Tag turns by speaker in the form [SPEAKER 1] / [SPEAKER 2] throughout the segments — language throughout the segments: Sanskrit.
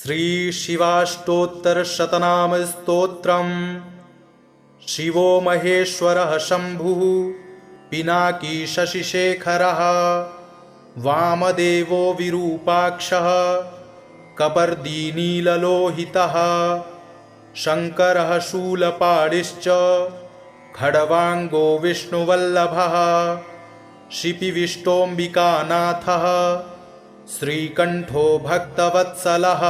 [SPEAKER 1] श्रीशिवाष्टोत्तरशतनामस्तोत्रम्। शिवो महेश्वरः शम्भुः पिनाकी शशिशेखरः, वामदेवो विरूपाक्षः कपर्दी नीललोहितः, शङ्करः शूलपाणिश्च खड्वाङ्गो विष्णुवल्लभः, शिपिविष्टोऽम्बिकानाथः श्रीकण्ठो भक्तवत्सलः,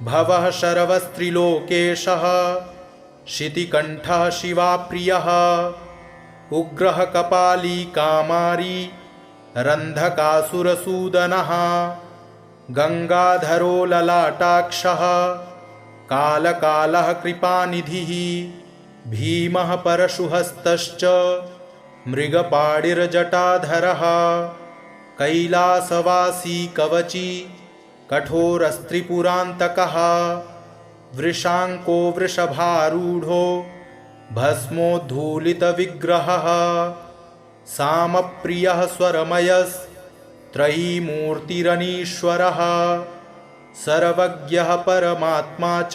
[SPEAKER 1] भवः शर्वस्त्रिलोकेशः शितिकण्ठः शिवाप्रियः, उग्रः कपाली कामारी रन्धकासुरसूदनः, गङ्गाधरो ललाटाक्षः कालकालः कृपानिधिः, भीमः परशुहस्तश्च मृगपाणिर्जटाधरः, कैलासवासी कवची कठोरस्त्रिपुरान्तकः, वृषाङ्को वृषभारूढो भस्मोद्धूलितविग्रहः, सामप्रियः स्वरमयस्त्रयीमूर्तिरनीश्वरः, सर्वज्ञः परमात्मा च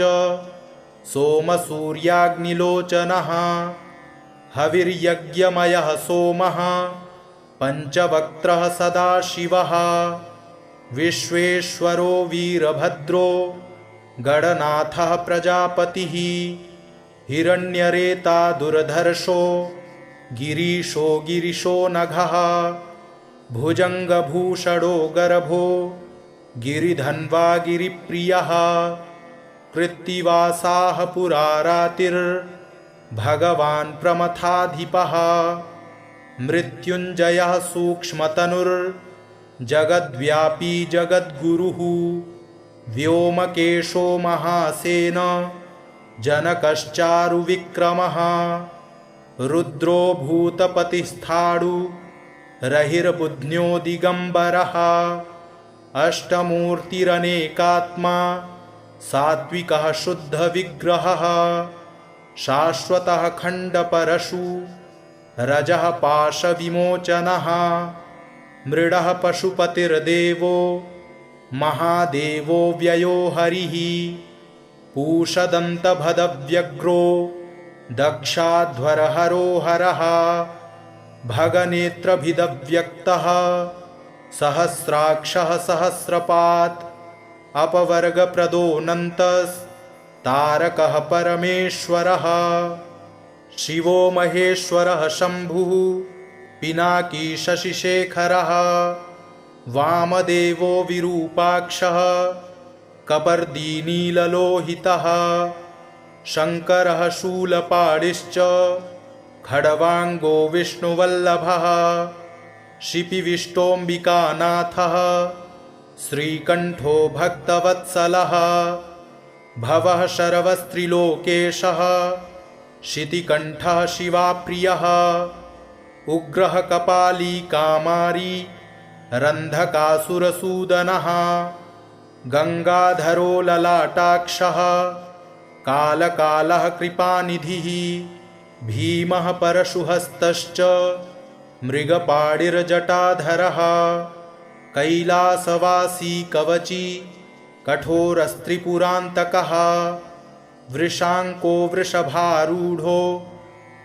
[SPEAKER 1] सोमसूर्याग्निलोचनः, हविर्यज्ञमयः सोमः पञ्चवक्त्रः सदाशिवः, विश्वेश्वरो वीरभद्रो गणनाथः प्रजापतिः, हिरण्यरेता दुर्धर्षो गिरीशो गिरिशो नघः, भुजङ्गभूषणो गर्भो गिरिधन्वा गिरिप्रियः, कृत्तिवासाः पुरारातिर्भगवान् प्रमथाधिपः, मृत्युञ्जयः सूक्ष्मतनुर्जगद्व्यापी जगद्गुरुः, व्योमकेशो महासेन जनकश्चारुविक्रमः, रुद्रो भूतपतिस्थाणु रहिर्बुध्न्यो दिगम्बरः, अष्टमूर्तिरनेकात्मा सात्विकः शुद्धविग्रहः, शाश्वतः खण्डपरशु रजः पाशविमोचनः, मृडः पशुपतिर्देवो महादेवो व्ययो हरिः, पूषदन्तभदव्यग्रो दक्षाध्वरहरो हरः, भगनेत्रभिदव्यक्तः सहस्राक्षः सहस्रपात्, अपवर्गप्रदोऽनन्तस्तारकः परमेश्वरः, शिवो महेश्वरः शम्भुः पिनाकी शशिशेखरः, वामदेवो विरूपाक्षः कपर्दी नीललोहितः, शङ्करः शूलपाणिश्च खड्वाङ्गो विष्णुवल्लभः, शिपिविष्टोऽम्बिकानाथः श्रीकण्ठो भक्तवत्सलः, भवः शर्वस्त्रिलोकेशः शितिकण्ठः शिवाप्रियः, उग्रः कपाली कामारी रन्धकासुरसूदनः, गङ्गाधरो ललाटाक्षः कालकालः कृपानिधिः, भीमः परशुहस्तश्च मृगपाणिर्जटाधरः, कैलासवासी कवची कठोरस्त्रिपुरान्तकः, वृषाङ्को वृषभारूढो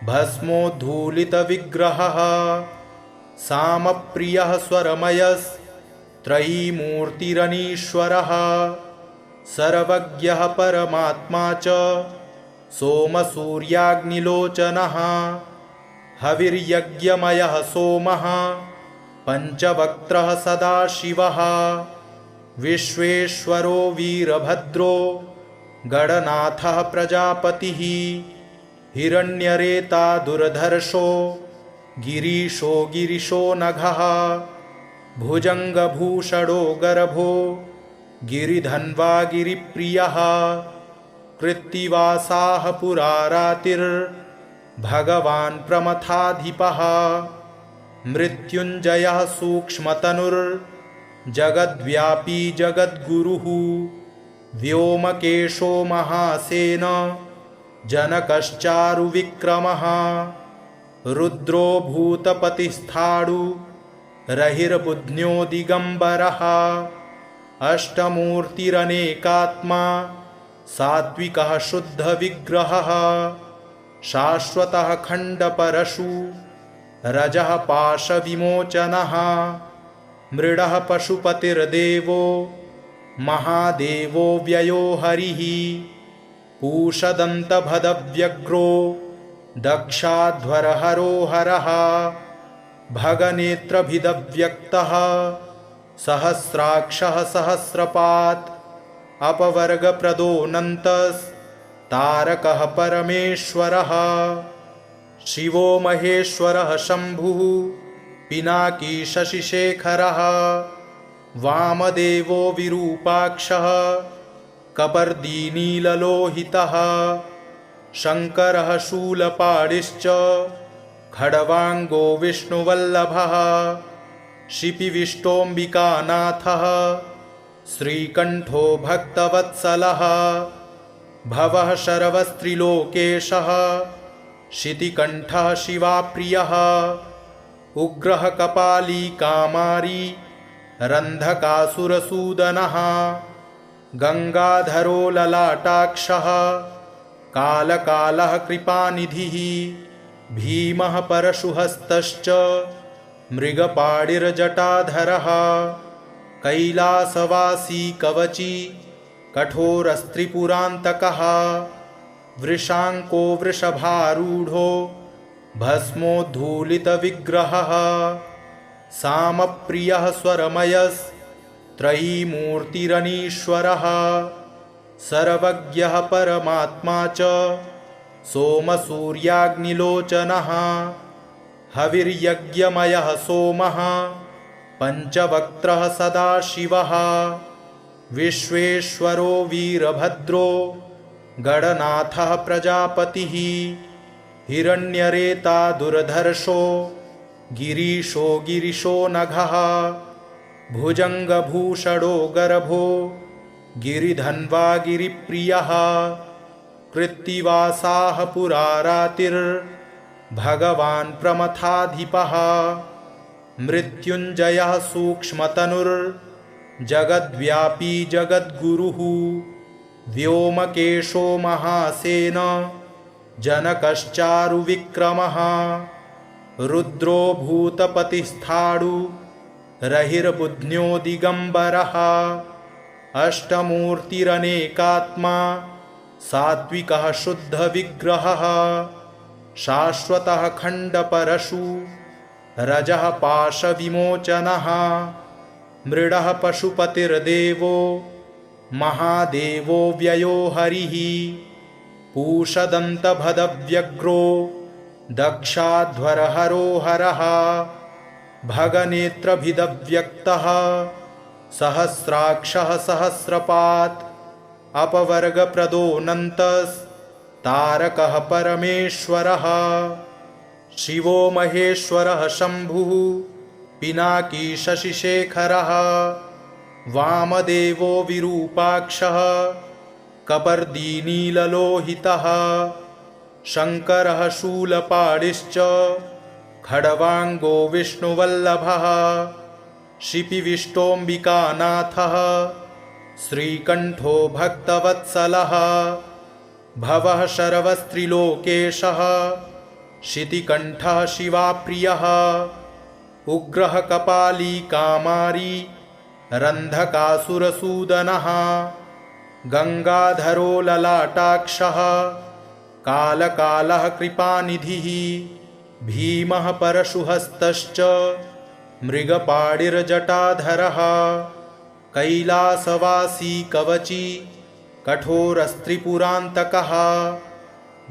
[SPEAKER 1] भस्मोद्धूलितविग्रहः, सामप्रियः स्वरमयस्त्रयीमूर्तिरनीश्वरः, सर्वज्ञः परमात्मा च सोमसूर्याग्निलोचनः, हविर्यज्ञमयः सोमः पञ्चवक्त्रः सदाशिवः, विश्वेश्वरो वीरभद्रो गणनाथः प्रजापतिः, हिरण्यरेता दुर्धर्षो गिरीशो गिरिशो नघः, भुजङ्गभूषणो गर्भो गिरिधन्वा गिरिप्रियः, कृत्तिवासाः पुरारातिर्भगवान् प्रमथाधिपः, मृत्युञ्जयः सूक्ष्मतनुर्जगद्व्यापी जगद्गुरुः, व्योमकेशो महासेन जनकश्चारुविक्रमः, रुद्रो भूतपतिस्थाणु रहिर्बुध्न्यो दिगम्बरः, अष्टमूर्तिरनेकात्मा सात्विकः शुद्धविग्रहः शाश्वतः खण्डपरशु रजः पाशविमोचनः मृडः पशुपतिर्देवो महादेवो व्ययो हरिः पूषदन्तभदव्यग्रो दक्षाध्वरहरो हरः भगनेत्रभिदव्यक्तः सहस्राक्षः सहस्रपात् अपवर्गप्रदोऽनन्तस्तारकः परमेश्वरः शिवो महेश्वरः शम्भुः पिनाकी शशिशेखरः वामदेवो विरूपाक्षः कपर्दी नीललोहितः शङ्करः शूलपाणिश्च खड्वाङ्गो विष्णुवल्लभः शिपिविष्टोऽम्बिकानाथः श्रीकण्ठो भक्तवत्सलः भवः शर्वस्त्रिलोकेशः शितिकण्ठः शिवाप्रियः उग्रः कपाली कामारी रन्धकासुरसूदनः गङ्गाधरो ललाटाक्षः कालकालः कृपानिधिः भीमः परशुहस्तश्च मृगपाणिर्जटाधरः कैलासवासी कवची कठोरस्त्रिपुरान्तकः वृषाङ्को वृषभारूढो भस्मोद्धूलितविग्रहः सामप्रियः स्वरमयस्त्रयीमूर्तिरनीश्वरः सर्वज्ञः परमात्मा च सोमसूर्याग्निलोचनः हविर्यज्ञमयः सोमः पञ्चवक्त्रः सदाशिवः विश्वेश्वरो वीरभद्रो गणनाथः प्रजापतिः हिरण्यरेता दुर्धर्षो गिरीशो गिरिशो नघः भुजङ्गभूषणो गर्भो गिरिधन्वा गिरिप्रियः कृत्तिवासाः पुरारातिर्भगवान् प्रमथाधिपः मृत्युञ्जयः सूक्ष्मतनुर्जगद्व्यापी जगद्गुरुः व्योमकेशो महासेन जनकश्चारुविक्रमः रुद्रो भूतपतिस्थाणु रहिर्बुध्न्यो दिगम्बरः अष्टमूर्तिरनेकात्मा सात्विकः शुद्धविग्रहः शाश्वतः खण्डपरशु रजः पाशविमोचनः मृडः पशुपतिर्देवो महादेवो व्ययो हरिः पूषदन्तभदव्यग्रो दक्षाध्वरहरो हरः भगनेत्रभिदव्यक्तः सहस्राक्षः सहस्रपात् अपवर्गप्रदोऽनन्तस्तारकः परमेश्वरः शिवो महेश्वरः शम्भुः पिनाकी शशिशेखरः वामदेवो विरूपाक्षः कपर्दी नीललोहितः शङ्करः शूलपाणिश्च खड्वाङ्गो विष्णुवल्लभः शिपिविष्टोऽम्बिकानाथः श्रीकण्ठो भक्तवत्सलः भवः शर्वस्त्रिलोकेशः शितिकण्ठः शिवाप्रियः उग्रः कपाली कामारी रन्धकासुरसूदनः गङ्गाधरो ललाटाक्षः कालकालः कृपानिधिः भीमः परशुहस्तश्च मृगपाणिर्जटाधरः कैलासवासी कवची कठोरस्त्रिपुरान्तकः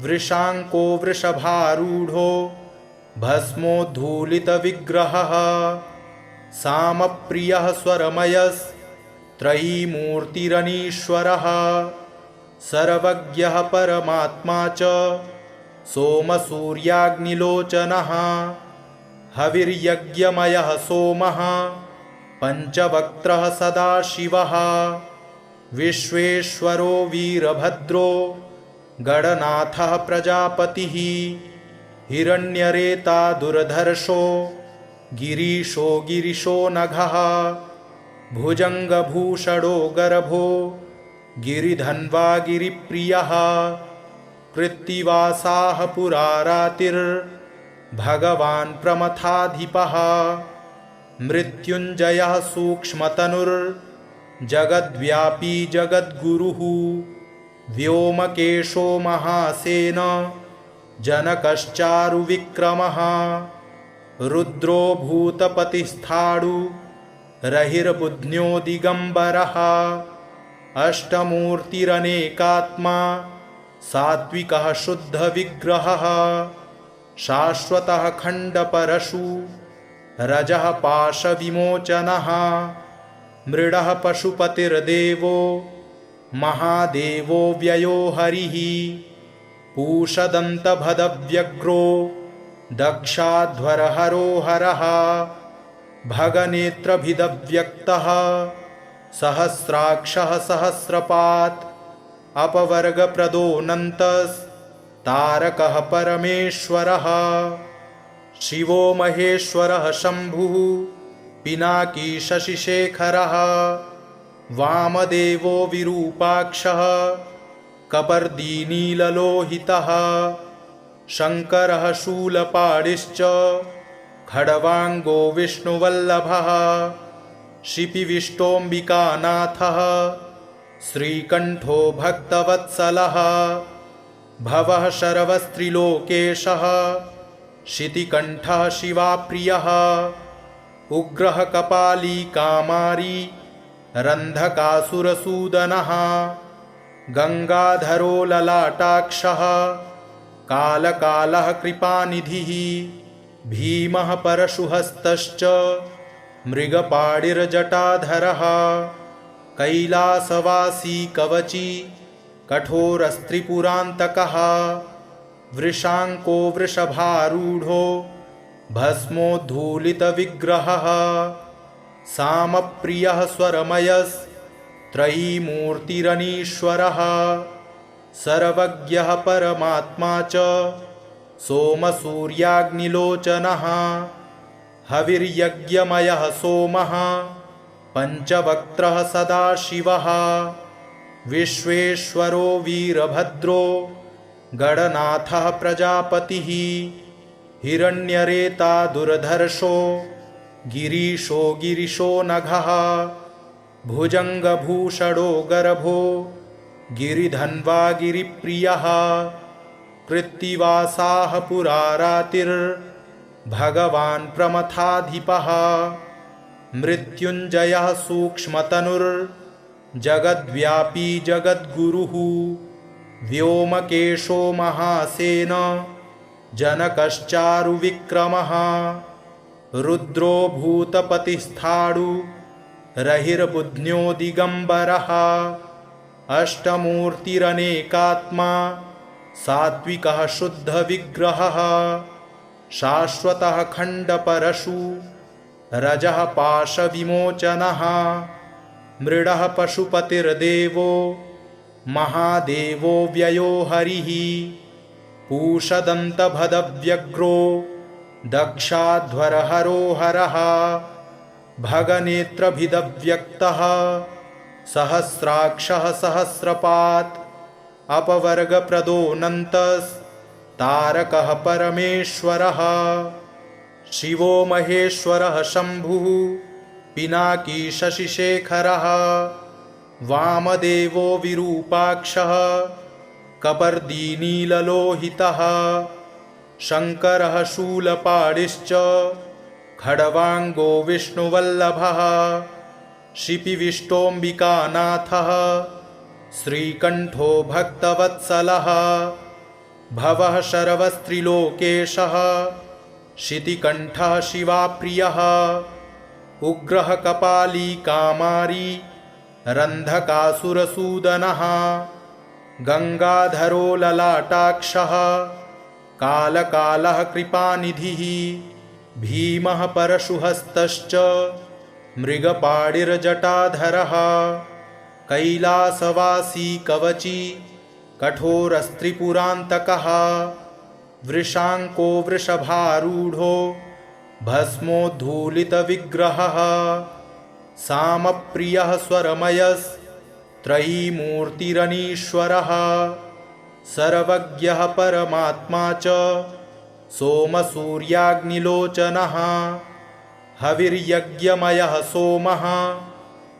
[SPEAKER 1] वृषाङ्को वृषभारूढो भस्मोद्धूलितविग्रहः सामप्रियः स्वरमयस्त्रयीमूर्तिरनीश्वरः सर्वज्ञः परमात्मा च सोमसूर्याग्निलोचनः हविर्यज्ञमयः सोमः पञ्चवक्त्रः सदाशिवः विश्वेश्वरो वीरभद्रो गणनाथः प्रजापतिः हिरण्यरेता दुर्धर्षो गिरीशो गिरिशो नघः भुजङ्गभूषणो गर्भो गिरिधन्वा गिरिप्रियः कृत्तिवासाः पुरारातिर्भगवान् प्रमथाधिपः मृत्युञ्जयः सूक्ष्मतनुर्जगद्व्यापी जगद्गुरुः व्योमकेशो महासेन जनकश्चारुविक्रमः रुद्रो भूतपतिस्थाणु रहिर्बुध्न्यो दिगम्बरः अष्टमूर्तिरनेकात्मा सात्विकः शुद्धविग्रहः शाश्वतः खण्डपरशु रजः पाशविमोचनः मृडः पशुपतिर्देवो महादेवो व्ययो हरिः पूषदन्तभदव्यग्रो दक्षाध्वरहरो हरः भगनेत्रभिदव्यक्तः सहस्राक्षः सहस्रपात् अपवर्गप्रदोऽनन्तस्तारकः परमेश्वरः शिवो महेश्वरः शम्भुः पिनाकी शशिशेखरः वामदेवो विरूपाक्षः कपर्दीनीललोहितः शङ्करः शूलपाणिश्च खड्वाङ्गो विष्णुवल्लभः शिपिविष्टोऽम्बिकानाथः श्रीकण्ठो भक्तवत्सलः भवः शर्वस्त्रिलोकेशः शितिकण्ठः शिवाप्रियः उग्रः कपाली कामारी रन्धकासुरसूदनः गङ्गाधरो ललाटाक्षः कालकालः कृपानिधिः भीमः परशुहस्तश्च मृगपाणिर्जटाधरः कैलासवासी कवची कठोरस्त्रिपुरान्तकः वृषाङ्को वृषभारूढो भस्मोद्धूलितविग्रहः सामप्रियः स्वरमयस्त्रयीमूर्तिरनीश्वरः सर्वज्ञः परमात्मा च सोमसूर्याग्निलोचनः हविर्यज्ञमयः सोमः पञ्चवक्त्रः सदाशिवः विश्वेश्वरो वीरभद्रो गणनाथः प्रजापतिः हिरण्यरेता दुर्धर्षो गिरीशो गिरिशो नघः भुजङ्गभूषणो गर्भो गिरिधन्वा गिरिप्रियः कृत्तिवासाः पुरारातिर्भगवान् प्रमथाधिपः मृत्युञ्जयः सूक्ष्मतनुर्जगद्व्यापी जगद्गुरुः व्योमकेशो महासेन जनकश्चारुविक्रमः रुद्रो भूतपतिस्थाणु रहिर्बुध्न्यो दिगम्बरः अष्टमूर्तिरनेकात्मा सात्विकः शुद्धविग्रहः शाश्वतः खण्डपरशु रजः पाशविमोचनः मृडः पशुपतिर्देवो महादेवो व्ययो हरिः पूषदन्तभदव्यग्रो दक्षाध्वरहरो हरः भगनेत्रभिदव्यक्तः सहस्राक्षः सहस्रपात् अपवर्गप्रदोऽनन्तस्तारकः परमेश्वरः शिवो महेश्वरः शम्भुः पिनाकी शशिशेखरः वामदेवो विरूपाक्षः कपर्दीनीललोहितः शङ्करः शूलपाणिश्च खड्वाङ्गो विष्णुवल्लभः शिपिविष्टोऽम्बिकानाथः श्रीकण्ठो भक्तवत्सलः भवः शर्वस्त्रिलोकेशः शितिकण्ठः शिवाप्रियः उग्रः कपाली कामारी रन्धकासुरसूदनः गङ्गाधरो ललाटाक्षः कालकालः कृपानिधिः भीमः परशुहस्तश्च मृगपाणिर्जटाधरः कैलासवासी कवची कठोरस्त्रिपुरान्तकः वृषाङ्को वृषभारूढो भस्मोद्धूलितविग्रहः सामप्रियः स्वरमयस्त्रयीमूर्तिरनीश्वरः सर्वज्ञः परमात्मा च सोमसूर्याग्निलोचनः हविर्यज्ञमयः सोमः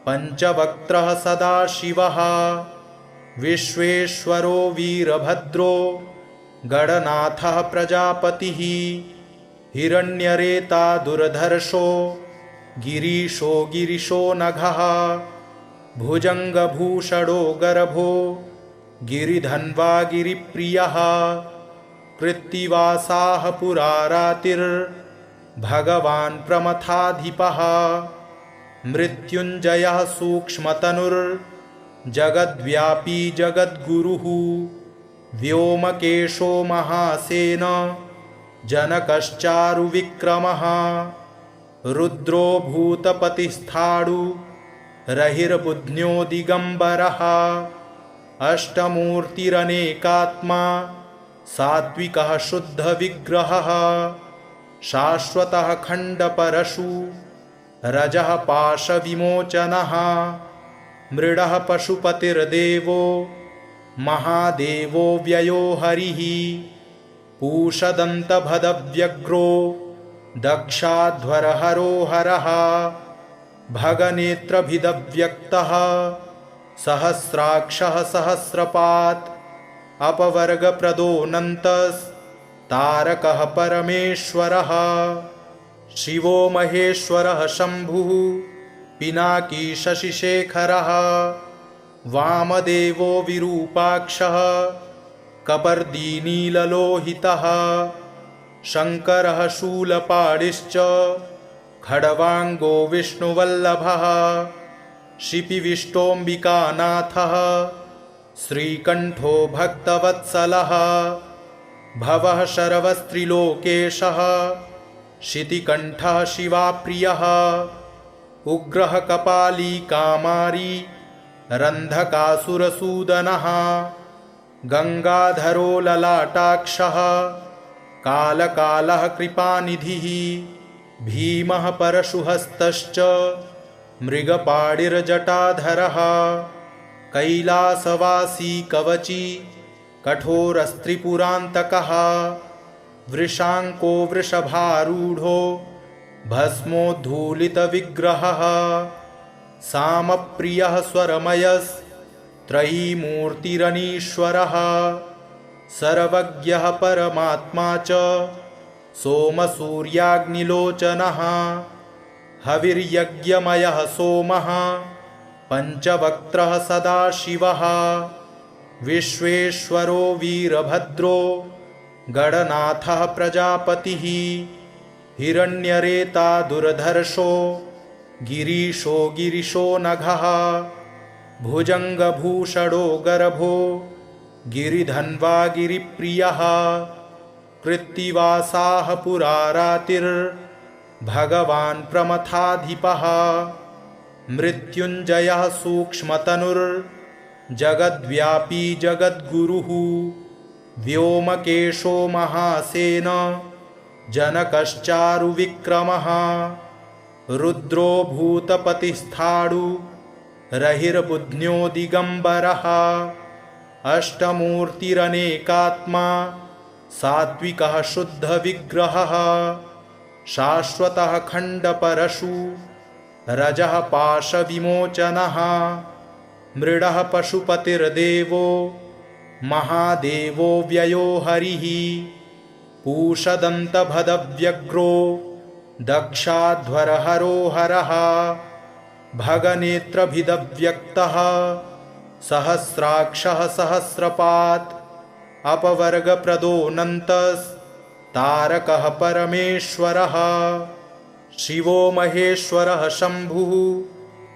[SPEAKER 1] पञ्चवक्त्रः सदाशिवः विश्वेश्वरो वीरभद्रो गणनाथः प्रजापतिः हिरण्यरेता दुर्धर्षो गिरीशो गिरिशो नघः भुजङ्गभूषणो गर्भो गिरिधन्वा गिरिप्रियः कृत्तिवासाः पुरारातिर्भगवान् प्रमथाधिपः मृत्युञ्जयः सूक्ष्मतनुर्जगद्व्यापी जगद्गुरुः व्योमकेशो महासेन जनकश्चारुविक्रमः रुद्रो भूतपतिस्थाणु रहिर्बुध्न्यो दिगम्बरः अष्टमूर्तिरनेकात्मा सात्विकः शुद्धविग्रहः शाश्वतः खण्डपरशु रजः पाशविमोचनः मृडः पशुपतिर्देवो महादेवो व्ययो हरिः पूषदन्तभदव्यग्रो दक्षाध्वरहरो हरः भगनेत्रभिदव्यक्तः सहस्राक्षः सहस्रपात् अपवर्गप्रदोऽनन्तस्तारकः परमेश्वरः शिवो महेश्वरः शम्भुः पिनाकी शशिशेखरः वामदेवो विरूपाक्षः कपर्दीनीललोहितः शङ्करः शूलपाणिश्च खड्वाङ्गो विष्णुवल्लभः शिपिविष्टोऽम्बिकानाथः श्रीकण्ठो भक्तवत्सलः भवः शर्वस्त्रिलोकेशः शितिकण्ठः शिवाप्रियः उग्रः कपाली कामारी रन्धकासुरसूदनः गङ्गाधरो ललाटाक्षः कालकालः कृपानिधिः भीमः परशुहस्तश्च मृगपाणिर्जटाधरः कैलासवासी कवची कठोरस्त्रिपुरान्तकः वृषाङ्को वृषभारूढो भस्मोद्धूलितविग्रहः सामप्रियः स्वरमयस्त्रयीमूर्तिरनीश्वरः सर्वज्ञः परमात्मा च सोमसूर्याग्निलोचनः हविर्यज्ञमयः सोमः पञ्चवक्त्रः सदाशिवः विश्वेश्वरो वीरभद्रो गणनाथः प्रजापतिः हिरण्यरेता दुर्धर्षो गिरीशो गिरिशो नघः भुजङ्गभूषणो गर्भो गिरिधन्वा गिरिप्रियः कृत्तिवासाः पुरारातिर्भगवान् प्रमथाधिपः मृत्युञ्जयः सूक्ष्मतनुर्जगद्व्यापी जगद्गुरुः व्योमकेशो महासेन जनकश्चारुविक्रमः रुद्रो भूतपतिस्थाणु रहिर्बुध्न्यो दिगम्बरः अष्टमूर्तिरनेकात्मा सात्विकः शुद्धविग्रहः शाश्वतः खण्डपरशु रजः पाशविमोचनः मृडः पशुपतिर्देवो महादेवो व्ययो हरिः पूषदन्तभदव्यग्रो दक्षाध्वरहरो हरः भगनेत्रभिदव्यक्तः सहस्राक्षः सहस्रपात् अपवर्गप्रदोऽनन्तस्तारकः परमेश्वरः शिवो महेश्वरः शम्भुः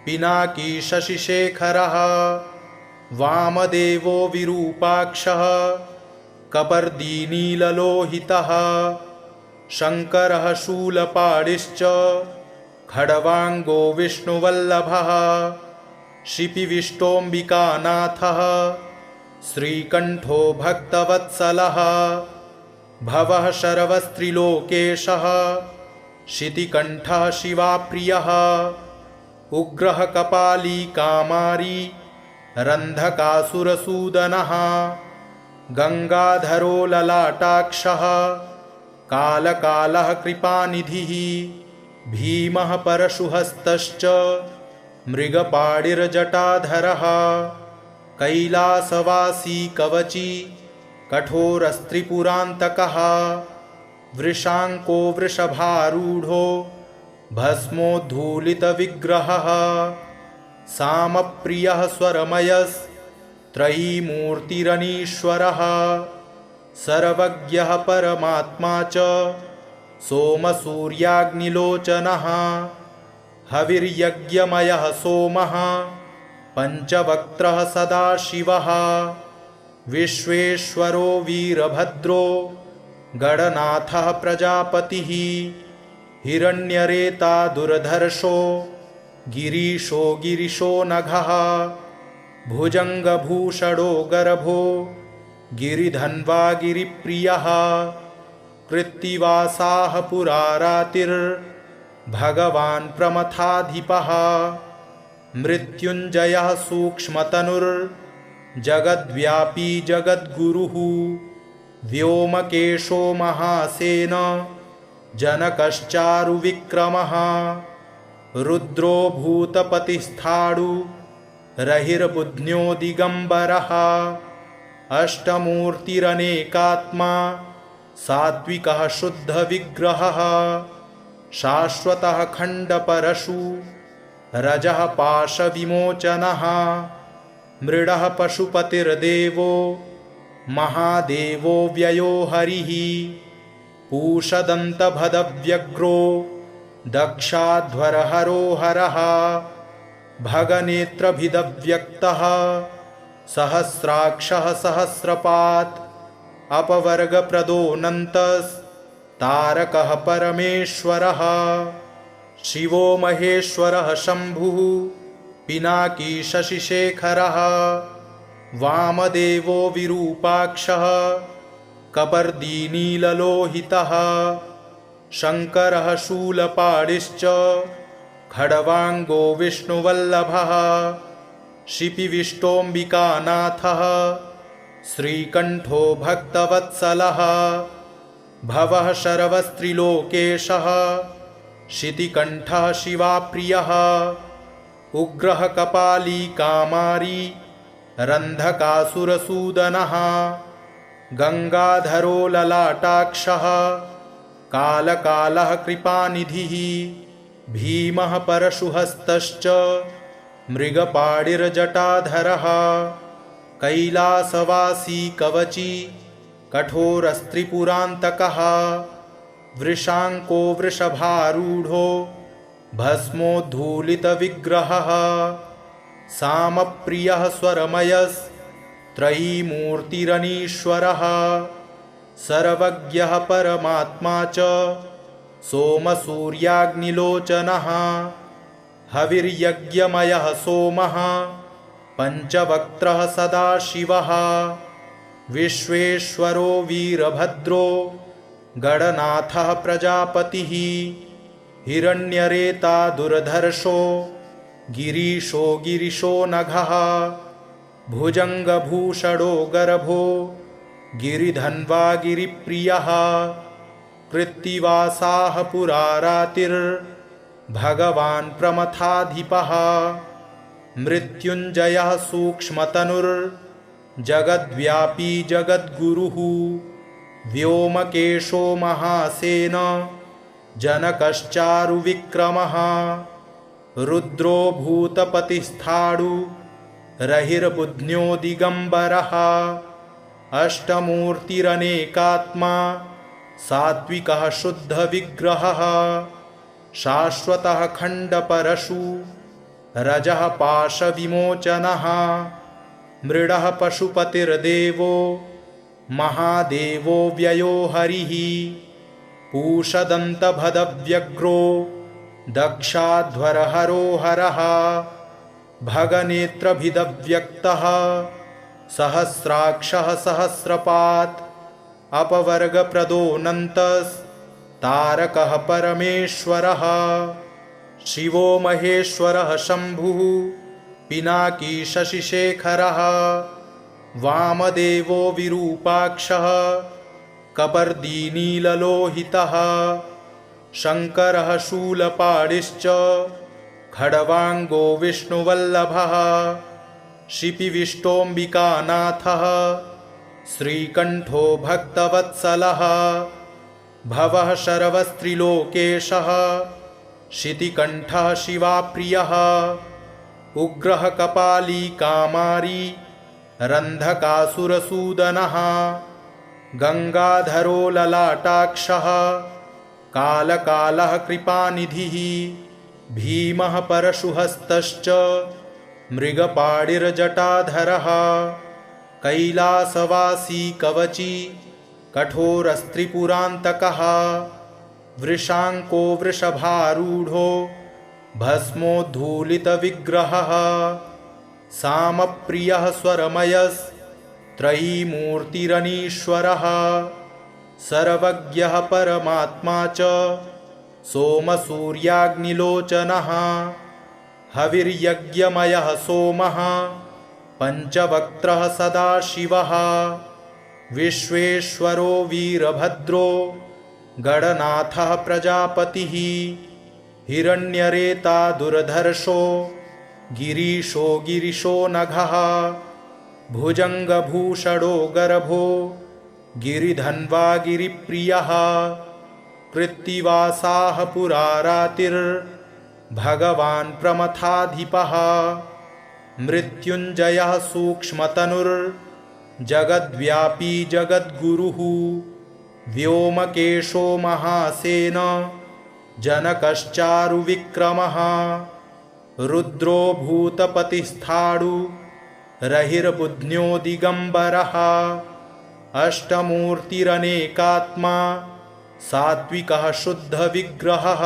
[SPEAKER 1] पिनाकी शशिशेखरः वामदेवो विरूपाक्षः कपर्दीनीललोहितः शङ्करः शूलपाणिश्च खड्वाङ्गो विष्णुवल्लभः शिपिविष्टोऽम्बिकानाथः श्रीकण्ठो भक्तवत्सलः भवः शर्वस्त्रिलोकेशः शितिकण्ठः शिवाप्रियः उग्रः कपाली कामारी रन्धकासुरसूदनः गङ्गाधरो ललाटाक्षः कालकालः कृपानिधिः भीमः परशुहस्तश्च मृगपाणिर्जटाधरः कैलासवासी कवची कठोरस्त्रिपुरान्तकः वृषाङ्को वृषभारूढो भस्मोद्धूलितविग्रहः सामप्रियः स्वरमयस्त्रयीमूर्तिरनीश्वरः सर्वज्ञः परमात्मा च सोमसूर्याग्निलोचनः हविर्यज्ञमयः सोमः पञ्चवक्त्रः सदाशिवः विश्वेश्वरो वीरभद्रो गणनाथः प्रजापतिः हिरण्यरेता दुर्धर्षो गिरीशो नघः भुजङ्गभूषणो गर्भो गिरिधन्वा गिरिप्रियः कृत्तिवासाः पुरारातिर्भगवान् प्रमथाधिपः मृत्युञ्जयः सूक्ष्मतनुर्जगद्व्यापी जगद्गुरुः व्योमकेशो महासेन जनकश्चारुविक्रमः रुद्रो भूतपतिस्थाणु रहिर्बुध्न्यो दिगम्बरः अष्टमूर्तिरनेकात्मा सात्विकः शुद्धविग्रहः शाश्वतः खण्डपरशु रजः पाशविमोचनः मृडः पशुपतिर्देवो महादेवो व्ययो हरिः पूषदन्तभदव्यग्रो दक्षाध्वरहरो हरः भगनेत्रभिदव्यक्तः सहस्राक्षः सहस्रपात् अपवर्गप्रदोऽनन्तस्तारकः परमेश्वरः शिवो महेश्वरः शम्भुः पिनाकी शशिशेखरः वामदेवो विरूपाक्षः कपर्दीनीललोहितः शङ्करः शूलपाणिश्च खड्वाङ्गो विष्णुवल्लभः शिपिविष्टोऽम्बिकानाथः श्रीकण्ठो भक्तवत्सलः भवः शर्वस्त्रिलोकेशः शितिकण्ठः शिवाप्रियः उग्रः कपाली कामारी रन्धकासुरसूदनः गङ्गाधरो ललाटाक्षः कालकालः कृपानिधिः भीमः परशुहस्तश्च मृगपाणिर्जटाधरः कैलासवासी कवची कठोरस्त्रिपुरान्तकः वृषाङ्को वृषभारूढो भस्मोद्धूलितविग्रहः सामप्रियः स्वरमयस्त्रयीमूर्तिरनीश्वरः सर्वज्ञः परमात्मा च सोमसूर्याग्निलोचनः हविर्यज्ञमयः सोमः पञ्चवक्त्रः सदाशिवः विश्वेश्वरो वीरभद्रो गणनाथः प्रजापतिः हिरण्यरेता दुर्धर्षो गिरीशो नघः भुजङ्गभूषणो गर्भो गिरिधन्वा गिरिप्रियः कृत्तिवासाः पुरारातिर्भगवान् प्रमथाधिपः मृत्युञ्जयः सूक्ष्मतनुर्जगद्व्यापी जगद्गुरुः व्योमकेशो महासेन जनकश्चारुविक्रमः रुद्रो भूतपतिस्थाणु रहिर्बुध्न्यो दिगम्बरः अष्टमूर्तिरनेकात्मा सात्विकः शुद्धविग्रहः शाश्वतः खण्डपरशु रजः पाशविमोचनः मृडः पशुपतिर्देवो महादेवो व्ययो हरिः पूषदन्तभदव्यग्रो दक्षाध्वरहरो हरः भगनेत्रभिदव्यक्तः सहस्राक्षः सहस्रपात् अपवर्गप्रदोऽनन्तस्तारकः परमेश्वरः शिवो महेश्वरः शम्भुः पिनाकी शशिशेखरः वामदेवो विरूपाक्षः कपर्दी नीललोहितः शङ्करः शूलपाणिश्च खड्वाङ्गो विष्णुवल्लभः शिपिविष्टोऽम्बिकानाथः श्रीकण्ठो भक्तवत्सलः भवः शर्वस्त्रिलोकेशः शितिकण्ठः शिवाप्रियः उग्रः कपाली कामारी रन्धकासुरसूदनः गङ्गाधरो ललाटाक्षः कालकालः कृपानिधिः भीमः परशुहस्तश्च मृगपाणिर्जटाधरः कैलासवासी कवची कठोरस्त्रिपुरान्तकः वृषाङ्को वृषभारूढो भस्मोद्धूलितविग्रहः सामप्रियः स्वरमयस्त्रयीमूर्तिरनीश्वरः सर्वज्ञः परमात्मा च सोमसूर्याग्निलोचनः हविर्यज्ञमयः सोमः पञ्चवक्त्रः सदाशिवः विश्वेश्वरो वीरभद्रो गणनाथः प्रजापतिः हिरण्यरेता दुर्धर्षो गिरीशो गिरिशो नघः भुजङ्गभूषणो गर्भो गिरिधन्वा गिरिप्रियः कृत्तिवासाः पुरारातिर्भगवान् प्रमथाधिपः मृत्युञ्जयः सूक्ष्मतनुर्जगद्व्यापी जगद्गुरुः व्योमकेशो महासेन जनकश्चारुविक्रमः रुद्रो भूतपतिस्थाणु रहिर्बुध्न्यो दिगम्बरः अष्टमूर्तिरनेकात्मा सात्विकः शुद्धविग्रहः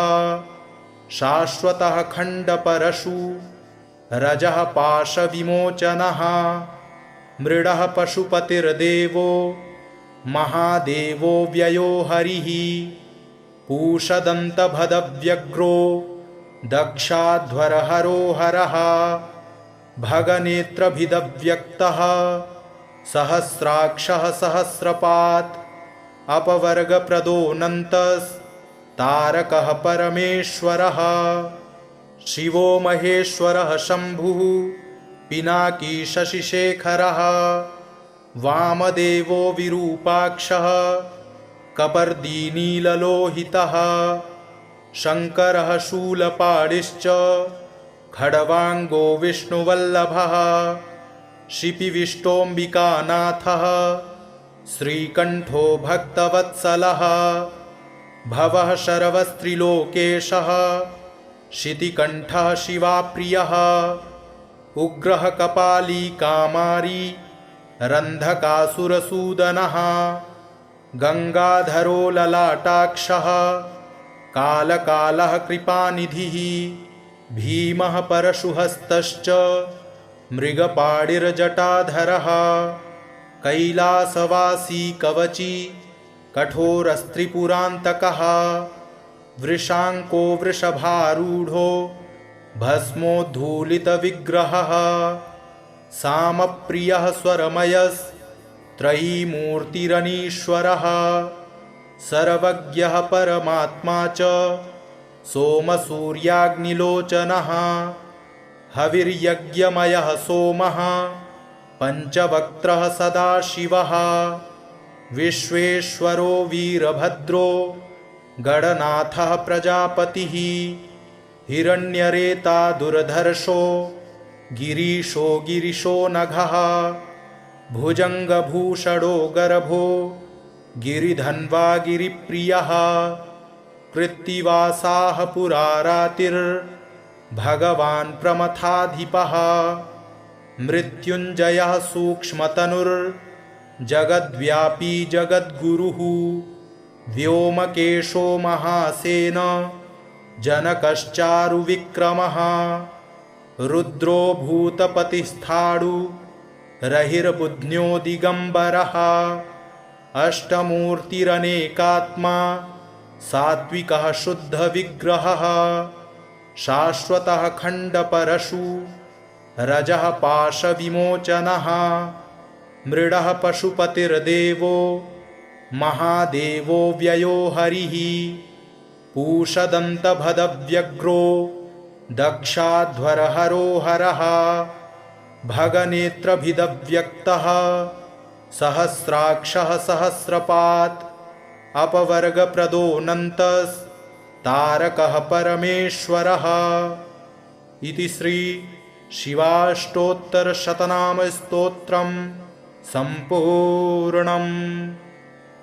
[SPEAKER 1] शाश्वतः खण्डपरशु रजः पाशविमोचनः मृडः पशुपतिर्देवो महादेवो व्ययो हरिः पूषदन्तभदव्यग्रो दक्षाध्वरहरो हरः भगनेत्रभिदव्यक्तः सहस्राक्षः सहस्रपात् अपवर्गप्रदोऽनन्तस्तारकः परमेश्वरः शिवो महेश्वरः शम्भुः पिनाकी शशिशेखरः वामदेवो विरूपाक्षः कपर्दी नीललोहितः शङ्करः शूलपाणिश्च खड्वाङ्गो विष्णुवल्लभः शिपिविष्टोऽम्बिकानाथः श्रीकण्ठो भक्तवत्सलः भवः शर्वस्त्रिलोकेशः शितिकण्ठः शिवाप्रियः उग्रः कपाली कामारी रन्धकासुरसूदनः गङ्गाधरो ललाटाक्षः कालकालः कृपानिधिः भीमः परशुहस्तश्च मृगपाणिर्जटाधरः कैलासवासी कवची कठोरस्त्रिपुरान्तकः वृषाङ्को वृषभारूढो भस्मोद्धूलितविग्रहः सामप्रियः स्वरमयस्त्रयीमूर्तिरनीश्वरः सर्वज्ञः परमात्मा च सोमसूर्याग्निलोचनः हविर्यज्ञमयः सोमः पञ्चवक्त्रः सदाशिवः विश्वेश्वरो वीरभद्रो गणनाथः प्रजापतिः हिरण्यरेता दुर्धर्षो गिरीशो गिरिशो नघः भुजङ्गभूषणो गर्भो गिरिधन्वा गिरिप्रियः कृत्तिवासाः पुरारातिर्भगवान् प्रमथाधिपः मृत्युञ्जयः सूक्ष्मतनुर्जगद्व्यापी जगद्गुरुः व्योमकेशो महासेन जनकश्चारुविक्रमः रुद्रो भूतपतिस्थाणु रहिर्बुध्न्यो दिगम्बरः अष्टमूर्तिरनेकात्मा सात्विकः शुद्धविग्रहः शाश्वतः खण्डपरशु रजः पाशविमोचनः मृडः पशुपतिर्देवो महादेवो व्ययो हरिः पूषदन्तभदव्यग्रो दक्षाध्वरहरो हरः भगनेत्रभिदव्यक्तः सहस्राक्षः सहस्रपात् अपवर्गप्रदोऽनन्तस्तारकः परमेश्वरः। इति श्री शिवाष्टोत्तरशतनामस्तोत्रम् सम्पूर्णम्।